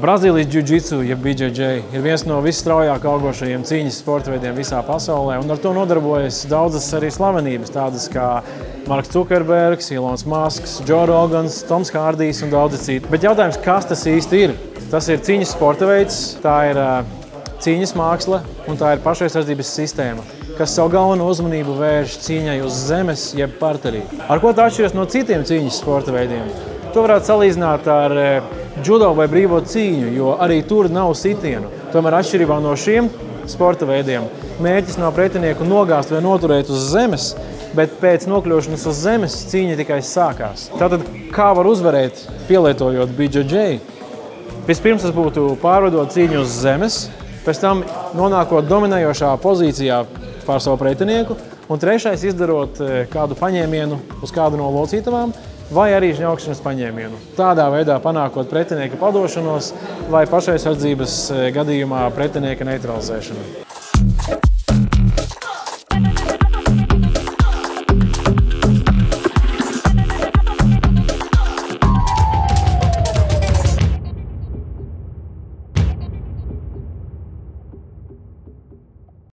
Brazīlijas jiu-jitsu, jeb BJJ, ir viens no visstraujāk augošajiem cīņas sporta veidiem visā pasaulē, un ar to nodarbojas daudzas arī slavenības, tādas kā Marks Zukerbergs, Elons Musks, Joe Rogans, Toms Hārdijs un daudzi citi. Bet jautājums, kas tas īsti ir? Tas ir cīņas sporta veids, tā ir cīņas māksla un tā ir pašaizsardzības sistēma, kas savu galveno uzmanību vērš cīņai uz zemes, jeb parterī. Ar ko tā atšķiras no citiem cīņas sporta veidiem? To varētu salīdzināt ar judo vai brīvo cīņu, jo arī tur nav sitienu. Tomēr atšķirībā no šiem sporta veidiem mērķis nav pretinieku nogāzt vai noturēt uz zemes, bet pēc nokļūšanas uz zemes cīņa tikai sākās. Tātad, kā var uzvarēt, pielietojot BJJ? Vispirms tas būtu pārvedot cīņu uz zemes, pēc tam nonākot dominējošā pozīcijā pār savu pretinieku, un trešais izdarot kādu paņēmienu uz kādu no locītavām, vai arī žņaukšanas paņēmienu. Tādā veidā panākot pretinieka padošanos vai pašaizsardzības gadījumā pretinieka neutralizēšanu.